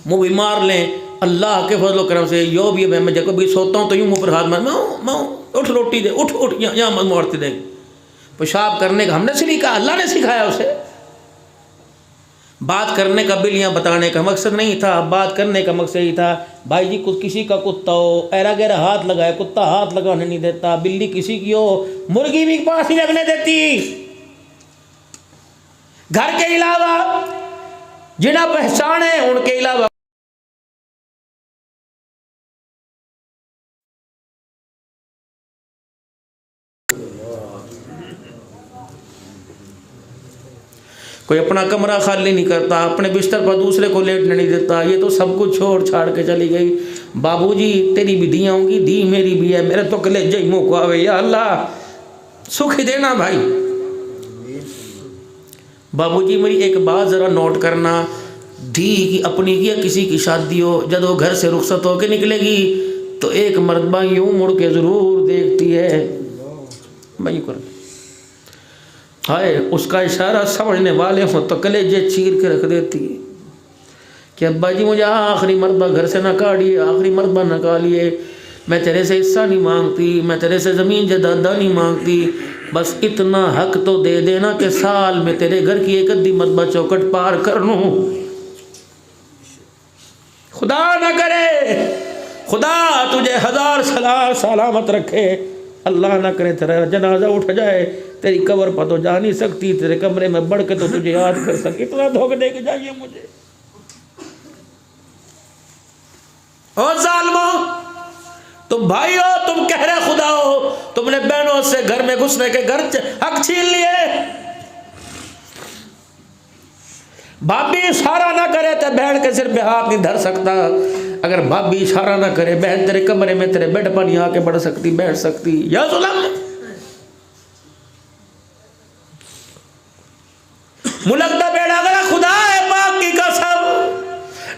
मुँह भी मार लें अल्लाह के फजल करम से। यो भी मैं जब भी सोता हूँ तो यूँ मुँह पर हाथ मार, माँ उठ रोटी दे, उठ उठ यहाँ मन मारती दे। पेशाब करने का हमने सीखा, अल्लाह ने सिखाया उसे। बात करने का बिल्लियाँ बताने का मकसद नहीं था, बात करने का मकसद ही था भाई जी कुछ किसी का कुत्ता हो, ऐरा गहरा हाथ लगाए, कुत्ता हाथ लगाने नहीं देता, बिल्ली किसी की हो, मुर्गी भी पास नहीं लगने देती। घर के अलावा जिन्हें पहचान है उनके अलावा कोई अपना कमरा खाली नहीं करता, अपने बिस्तर पर दूसरे को लेटने नहीं देता, ये तो सब कुछ छोड़ छाड़ के चली गई। बाबूजी तेरी भी धी होंगी, धी मेरी भी है, मेरे तो कलेजे ही मुँह को आवे, या अल्लाह सुख ही देना भाई। बाबूजी मेरी एक बात ज़रा नोट करना, धी की अपनी की या किसी की शादी हो, जब वो घर से रुखसत होकर निकलेगी तो एक मर्तबा यूँ मुड़ के ज़रूर देखती है, मैं यूँ कर हाय, उसका इशारा समझने वाले हों तो कलेजे चीर के रख देती है कि अब्बा जी मुझे आखिरी मरतबा घर से नकालिए, आखिरी मरतबा नकालिए, मैं तेरे से हिस्सा नहीं मांगती, मैं तेरे से ज़मीन जायदाद नहीं मांगती, बस इतना हक तो दे देना कि साल में तेरे घर की एक अद्धी मरतबा चौखट पार कर लूँ। खुदा न करे, खुदा तुझे 1000 सलामत रखे, अल्लाह ना करे तेरा जनाजा उठ जाए, तेरी कब्र पर तो जा नहीं सकती, तेरे कमरे में बढ़ के तो तुझे याद कर सके, इतना धोखा दे के जाइए मुझे। और जालिमो तुम भाई हो, तुम कह रहे खुदा हो, तुमने बहनों से घर में घुसने के घर हक छीन लिए। भाभी इशारा ना करे तो बहन के सिर पे हाथ नहीं धर सकता, अगर भाभी इशारा ना करे बहन तेरे कमरे में तेरे बेड पर नहीं आके बढ़ सकती, बैठ सकती। या जुल्म मुल्क का बेड़ा गरा, खुदा है पाक की कसम,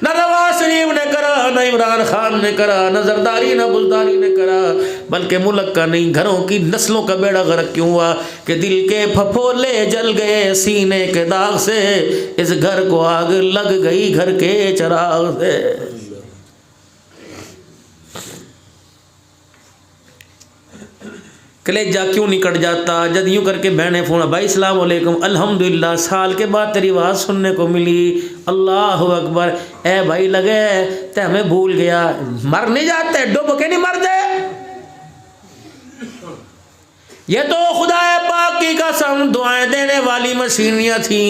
न नवाज शरीफ ने करा, न इमरान खान ने करा, न जरदारी न बुजदारी ने करा, बल्कि मुल्क का नहीं घरों की नस्लों का बेड़ा गर्क क्यों हुआ कि दिल के फफोले जल गए सीने के दाग से, इस घर को आग लग गई घर के चिराग से। कलेजा क्यों निकट जाता जब यूँ करके बहने फोन, भाई अस्सलाम वालेकुम, अल्हम्दुलिल्लाह साल के बाद तेरी आवाज़ सुनने को मिली, अल्लाह अकबर। ए भाई लगे ते हमें भूल गया, मर नहीं जाते, डूब के नहीं मरते। ये तो खुदा पाक की कसम दुआएं देने वाली मशीनियाँ थी,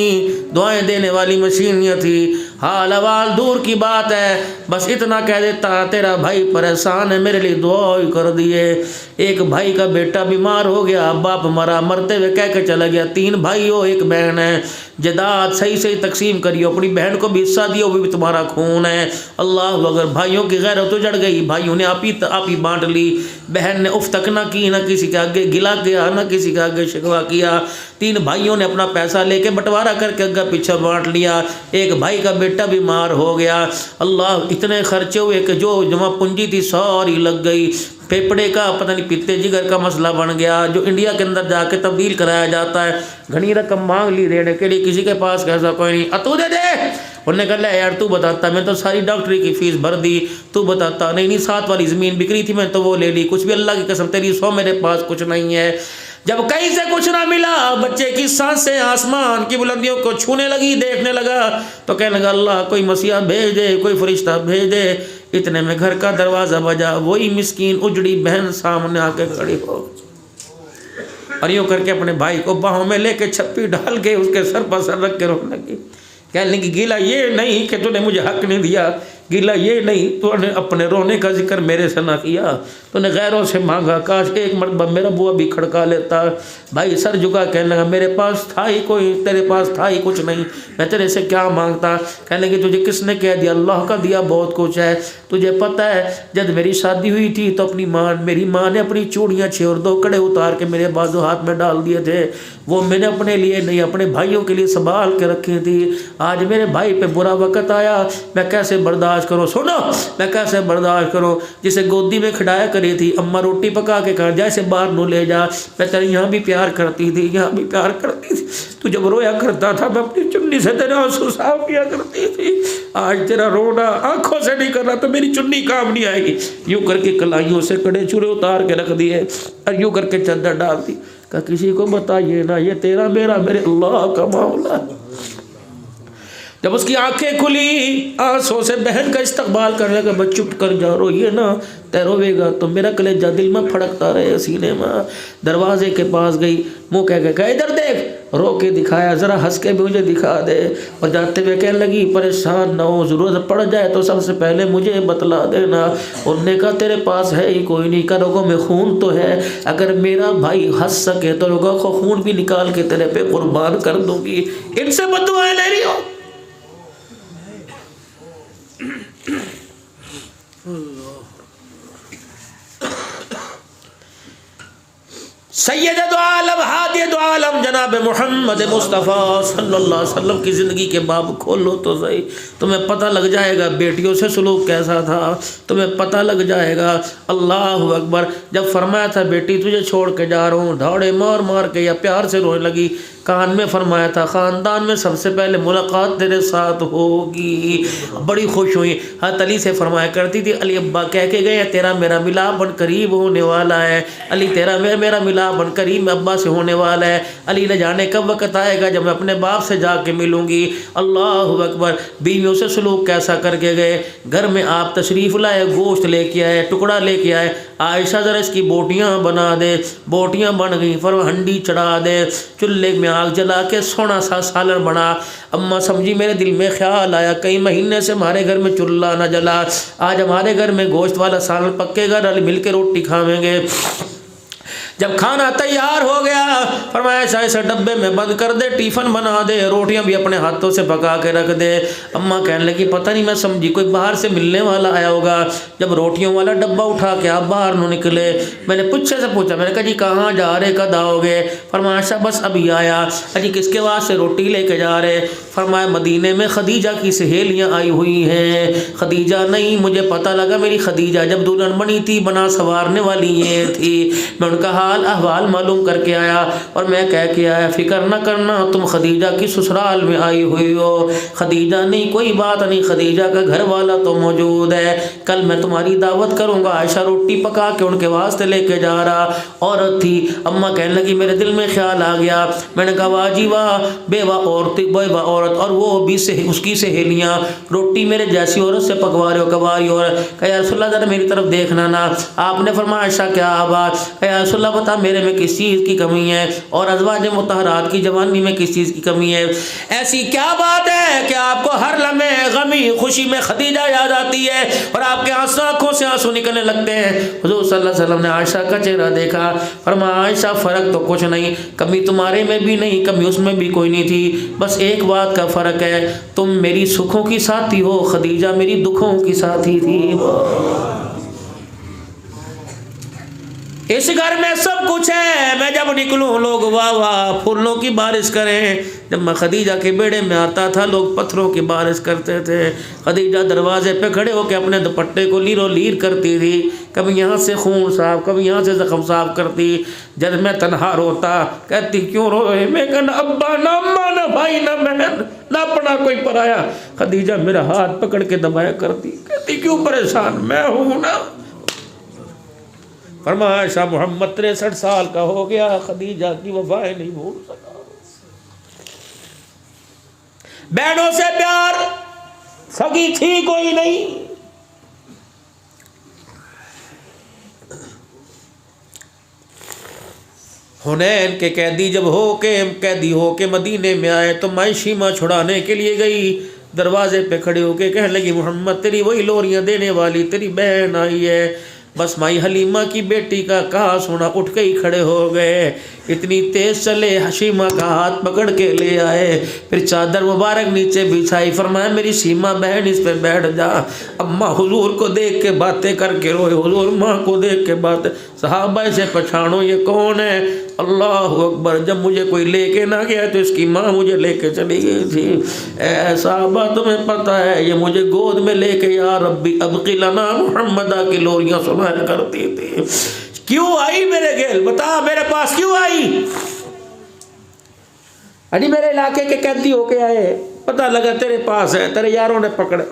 दुआएं देने वाली मशीनियाँ थी। हाल अवाल दूर की बात है, बस इतना कह देता तेरा भाई परेशान है, मेरे लिए दुआ ही कर दिए। एक भाई का बेटा बीमार हो गया, बाप मरा, मरते हुए कह के चला गया, 3 भाई हो 1 बहन है, जदाद सही सही तकसीम करियो, अपनी बहन को भी हिस्सा दियो, वो भी तुम्हारा खून है। अल्लाह अगर भाइयों की गैरत तो जड़ गई, भाइयों ने आप ही बांट ली, बहन ने उफ तक ना की, ना किसी के आगे गिला किया, ना किसी के आगे शिकवा किया। 3 भाइयों ने अपना पैसा लेके बंटवारा करके अग्गा पीछे बांट लिया। एक भाई का बेटा बीमार हो गया, अल्लाह इतने खर्चे हुए कि जो जमा पूंजी थी सारी लग गई, फेफड़े का पता नहीं पित्ते जिगर का मसला बन गया, जो इंडिया के अंदर जाके तब्दील कराया जाता है। घनी रकम मांग ली देने के लिए, किसी के पास कैसा कोई नहीं, तू दे दे। उन्होंने कहा ले यार तू बताता, मैं तो सारी डॉक्टरी की फीस भर दी, तू बताता। नहीं 7 वाली ज़मीन बिक रही थी, मैं तो वो ले ली, कुछ भी अल्लाह की कसम तेरी 100 मेरे पास कुछ नहीं है। जब कहीं से कुछ ना मिला, बच्चे की सांसें आसमान की बुलंदियों को छूने लगी, देखने लगा तो कहने लगा अल्लाह कोई मसीहा भेज दे, कोई फरिश्ता भेज दे। इतने में घर का दरवाज़ा बजा, वही मिस्कीन उजड़ी बहन सामने आके खड़ी हो और यूँ करके अपने भाई को बाहों में लेके छप्पी डाल के उसके सर पर सर रख के रोने लगी। कहने लगी गिला ये नहीं कि तूने मुझे हक नहीं दिया, गिला ये नहीं तूने अपने रोने का जिक्र मेरे से ना किया, तूने गैरों से मांगा, काश एक मरतबा मेरा बुआ भी खड़का लेता। भाई सर झुका कहने लगा मेरे पास था ही कोई, तेरे पास था ही कुछ नहीं, मैं तेरे से क्या मांगता। कहने लगी तुझे किसने कह दिया, अल्लाह का दिया बहुत कुछ है। तुझे पता है जब मेरी शादी हुई थी तो मेरी माँ ने अपनी चूड़ियाँ 6 और 2 कड़े उतार के मेरे बाजू हाथ में डाल दिए थे, वो मैंने अपने लिए नहीं अपने भाइयों के लिए संभाल के रखी थी। आज मेरे भाई पे बुरा वक़्त आया, मैं कैसे बर्दाश्त करूँ, सुनो मैं कैसे बर्दाश्त करूँ। जिसे गोदी में खिलाया करी थी, अम्मा रोटी पका के कहा जैसे बाहर न ले जा, मैं तेरे यहाँ भी प्यार करती थी, यहाँ भी प्यार करती थी, तू जब रोया करता था मैं अपनी चुन्नी से तेरे आंसू साफ किया करती थी। आज तेरा रोना आंखों से नहीं कर रहा तो मेरी चुन्नी काम नहीं आएगी। यूँ करके कलाइयों से कड़े चूरे उतार के रख दिए और यूँ करके चद्दर डाल दी। कहा किसी को बताइए ना, ये तेरा मेरा मेरे अल्लाह का मामला। जब उसकी आंखें खुली आंसू से बहन का इस्तकबाल करने लगा, मैं चुप कर जा, रोइए ना, तय रोवेगा तो मेरा कलेजा दिल में फड़कता रहे सीने में। दरवाजे के पास गई, मुँह कह के इधर देख, रो के दिखाया, ज़रा हंस के भी मुझे दिखा दे। और जाते हुए कहने लगी परेशान ना हो, ज़रूरत पड़ जाए तो सबसे पहले मुझे बतला देना। उन्होंने कहा तेरे पास है ही कोई नहीं, का रोगों में खून तो है, अगर मेरा भाई हंस सके तो रोगों को खून भी निकाल के तेरे पे कुर्बान कर दूंगी। इनसे बदुआएं ले रही हो। सैयद दो आलम हादी दो आलम जनाब मोहम्मद मुस्तफ़ा सल्लल्लाहु अलैहि वसल्लम की ज़िंदगी के बाब खोलो तो सही, तुम्हें पता लग जाएगा बेटियों से सलूक कैसा था, तुम्हें पता लग जाएगा। अल्लाह अकबर। जब फरमाया था बेटी तुझे छोड़ के जा रहा हूँ, दौड़े मार मार के या प्यार से रोने लगी। कान में फरमाया था ख़ानदान में सबसे पहले मुलाकात तेरे साथ होगी। बड़ी खुश हुई। हज़रत अली से फरमाया करती थी, अली अब्बा कह के गए तेरा मेरा मिलाप बन करीब होने वाला है, अली तेरा मेरा मिलाप बन करीब अब्बा से होने वाला है। अली न जाने कब वक़्त आएगा जब मैं अपने बाप से जाके मिलूँगी। अल्लाह अकबर। बीवियों से सलूक कैसा करके गए। घर में आप तशरीफ़ लाए, गोश्त लेके आए, टुकड़ा लेके आए। आयशा ज़रा इसकी बोटियाँ बना दे, बोटियाँ बन गई, फिर हंडी चढ़ा दे, चूल्हे में आग जला के सोना सा सालन बना। अम्मा समझी मेरे दिल में ख्याल आया कई महीने से हमारे घर में चूल्हा ना जला, आज हमारे घर में गोश्त वाला सालन पकेगा, मिल के रोटी खावेंगे। जब खाना तैयार हो गया फरमाया ऐसा ऐसा डब्बे में बंद कर दे, टिफ़िन बना दे, रोटियां भी अपने हाथों से पका के रख दे। अम्मा कहने लगी पता नहीं, मैं समझी कोई बाहर से मिलने वाला आया होगा। जब रोटियों वाला डब्बा उठा के आप बाहर न निकले, मैंने पीछे से पूछा, मैंने कहा जी कहाँ जा रहे, कद आओगे? फरमाया अच्छा बस अभी आया। अजी किसके वास्ते रोटी लेके जा रहे? फरमाया मदीने में खदीजा की सहेलियाँ आई हुई हैं। खदीजा नहीं, मुझे पता लगा मेरी खदीजा जब दुल्हन बनी थी बना संवारने वाली ये थी। मैं उनका हाल अहवाल मालूम करके आया और मैं कह के आया फिक्र न करना, तुम खदीजा की ससुराल में आई हुई हो। खदीजा नहीं, कोई बात नहीं, खदीजा का घर वाला तो मौजूद है, कल मैं तुम्हारी दावत करूँगा। आयशा रोटी पका के उनके वास्ते लेके जा रहा औरत थी। अम्मा कहने लगी मेरे दिल में ख्याल आ गया, मैंने कहा वाह जी वाह, बेवा औरत और वो भी से उसकी सहेलियाँ रोटी मेरे जैसी औरत से पकवा रहे हो, कवारी औरत। कहा रसूलुल्लाह ज़रा मेरी तरफ देखना ना। आपने फरमाया आयशा क्या बात? कहा रसूलुल्लाह बता मेरे में किस चीज़ की कमी है और अज़वाज मुतहरात की जवानी में किस चीज़ की कमी है? ऐसी क्या बात है कि आपको हर लम्हे गमी खुशी में खदीजा याद आती है और आपके आंखों से आंसू निकलने लगते हैं? हुज़ूर सल्लल्लाहु अलैहि वसल्लम ने आयशा का चेहरा देखा, फरमाया आयशा फ़र्क तो कुछ नहीं, कमी तुम्हारे में भी नहीं, कमी उसमें भी कोई नहीं थी, बस एक बात का फ़र्क है, तुम मेरी सुखों की साथी हो, खदीजा मेरी दुखों की साथी थी। इस घर में सब कुछ है, मैं जब निकलूँ लोग वाह वाह फूलों की बारिश करें। जब मैं खदीजा के बेड़े में आता था लोग पत्थरों की बारिश करते थे। खदीजा दरवाजे पे खड़े होकर अपने दुपट्टे को लीरो लीर करती थी, कभी यहाँ से खून साफ कभी यहाँ से जख्म साफ करती। जब मैं तनहा रोता कहती क्यों रोए? मैं कहना अब्बा ना अम्मा ना भाई ना बहन ना अपना कोई पराया। खदीजा मेरा हाथ पकड़ के दबाया करती, कहती क्यों परेशान, मैं हूँ ना। फरमाया शाह मोहम्मद 63 साल का हो गया, खदीजा की वफाएं नहीं भूल सका। बहनों से प्यार सगी थी कोई नहीं। हुनैन के कैदी जब कैदी हो के मदीने में आए तो मायशीमा छुड़ाने के लिए गई, दरवाजे पे खड़े होके कहने लगी मोहम्मद तेरी वही लोरियां देने वाली तेरी बहन आई है। बस माई हलीमा की बेटी का कहा सुना उठ के ही खड़े हो गए, इतनी तेज चले हशीमा का हाथ पकड़ के ले आए, फिर चादर मुबारक नीचे बिछाई, फरमाया मेरी सीमा बहन इस पे बैठ जा। अम्मा हुजूर को देख के बातें करके रोए, हुजूर माँ को देख के बातें। सहाबा से पछाणो ये कौन है? अल्लाह अकबर। जब मुझे कोई लेके ना गया तो इसकी माँ मुझे लेके चली गई थी। साहबा तुम्हें पता है ये मुझे गोद में लेके या रब्बी अबकी लना मुहम्मदा की लोरियाँ सुनाया करती थी। क्यों आई मेरे गेल? बता मेरे पास क्यों आई? अरे मेरे इलाके के कैदी होके आए, पता लगा तेरे पास है, तेरे यारों ने पकड़े,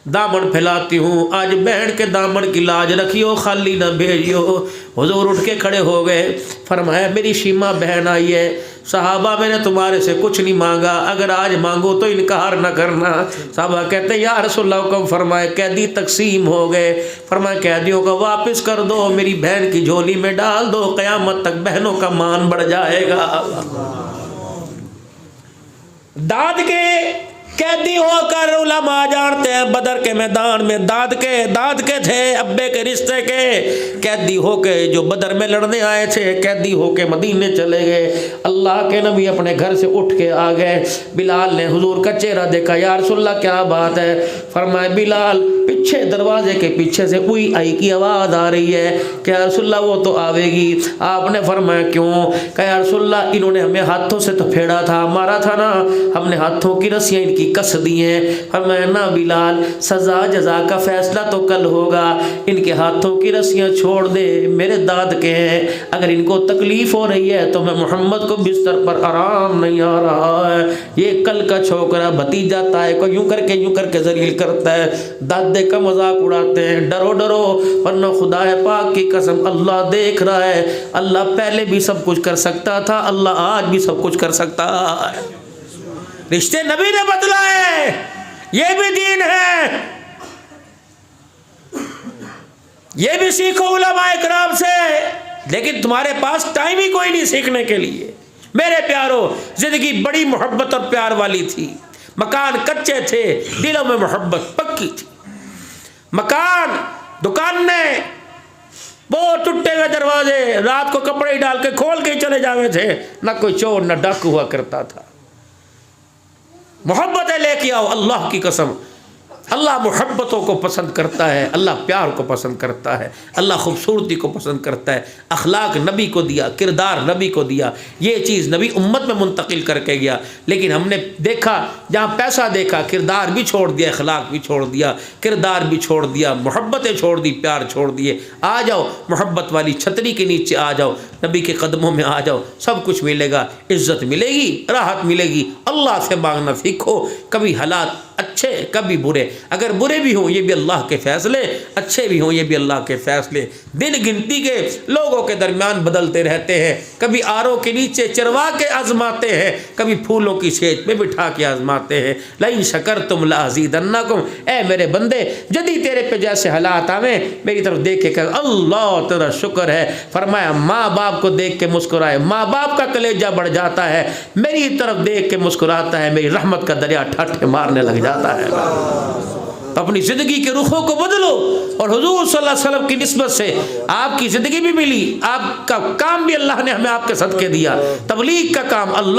दामन फैलाती हूँ, आज बहन के दामन की लाज रखियो, खाली ना भेजियो। हुजूर उठ के खड़े हो गए, फरमाया मेरी शीमा बहन आई है। सहाबा मैंने तुम्हारे से कुछ नहीं मांगा, अगर आज मांगो तो इनकार न करना। साहबा कहते या रसूलल्लाह हुक्म फरमाए, कैदी तकसीम हो गए। फरमाया कैदियों को वापस कर दो, मेरी बहन की झोली में डाल दो, क़यामत तक बहनों का मान बढ़ जाएगा। दाद के कैदी होकर उलमा जानते हैं बदर के मैदान में दाद के थे, अब्बे के रिश्ते के कैदी होके जो बदर में लड़ने आए थे, कैदी होके मदीने चले गए। अल्लाह के नबी अपने घर से उठ के आ गए। बिलाल ने हुजूर का चेहरा देखा, या रसूलल्लाह क्या बात है? फरमाया बिलाल पीछे दरवाजे के पीछे से उई आई की आवाज़ आ रही है, क्या रसूलल्लाह वो तो आवेगी। आपने फरमाया क्यों? क्या रसूलल्लाह इन्होंने हमें हाथों से तो फेड़ा था, मारा था ना, हमने हाथों की रस्सियाँ इनकी कस दी हैं। फरमाया ना बिलाल, सज़ा जज़ा का फैसला तो कल होगा, इनके हाथों की रस्सियाँ छोड़ दे, मेरे दाद के हैं, अगर इनको तकलीफ़ हो रही है तो मैं मोहम्मद को बिस्तर पर आराम नहीं आ रहा है। ये कल का छोकरा भतीजा ताए को यूँ करके जलील करता है, दादे का मजाक उड़ाते हैं। डरो डरो वरना खुदा पाक की कसम अल्लाह देख रहा है। अल्लाह पहले भी सब कुछ कर सकता था, अल्लाह आज भी सब कुछ कर सकता है। रिश्ते नबी ने बदलाए, ये भी दीन है, ये भी सीखो उलमाए किराम से। लेकिन तुम्हारे पास टाइम ही कोई नहीं सीखने के लिए। मेरे प्यारों, जिंदगी बड़ी मोहब्बत और प्यार वाली थी, मकान कच्चे थे, दिलों में मोहब्बत पक्की थी। मकान दुकान ने वो टूटे हुए दरवाजे रात को कपड़े डाल के खोल के चले जावे थे, ना कोई चोर ना डाकू हुआ करता था। मोहब्बतें लेके आओ, अल्लाह की कसम अल्लाह मोहब्बतों को पसंद करता है, अल्लाह प्यार को पसंद करता है, अल्लाह खूबसूरती को पसंद करता है। अखलाक नबी को दिया, किरदार नबी को दिया, ये चीज़ नबी उम्मत में मुंतकिल करके गया। लेकिन हमने देखा जहाँ पैसा देखा, किरदार भी छोड़ दिया, अखलाक भी छोड़ दिया, किरदार भी छोड़ दिया, मोहब्बतें छोड़ दी, प्यार छोड़ दिए। आ जाओ मोहब्बत वाली छतरी के नीचे आ जाओ, नबी के कदमों में आ जाओ, सब कुछ मिलेगा, इज़्ज़त मिलेगी, राहत मिलेगी। अल्लाह से मांगना सीखो, कभी हालात अच्छे कभी बुरे, अगर बुरे भी हों ये भी अल्लाह के फ़ैसले, अच्छे भी हों ये भी अल्लाह के फ़ैसले। दिन गिनती के लोगों के दरमियान बदलते रहते हैं, कभी आरों के नीचे चरवा के आजमाते हैं, कभी फूलों की सेज पे बिठा के आजमाते हैं। लइन शकरतुम लाज़ीदन्नकुम, ए मेरे बंदे यदि तेरे पे जैसे हालात आवे मेरी तरफ देख के कह अल्लाह तेरा शुक्र है। फरमाया माँ बाप को देख के मुस्कुराए, माँ बाप का कलेजा बढ़ जाता है, मेरी तरफ देख के मुस्कुराता है, मेरी रहमत का दरिया ठाठे मारने लग जाता है। तो अपनी ज़िंदगी के रुखों को बदलो और हुजूर सल्लल्लाहु अलैहि वसल्लम की निस्बत से आपकी ज़िंदगी भी मिली, आपका काम भी अल्लाह ने हमें आपके सदके दिया, तबलीग का काम अल्लाह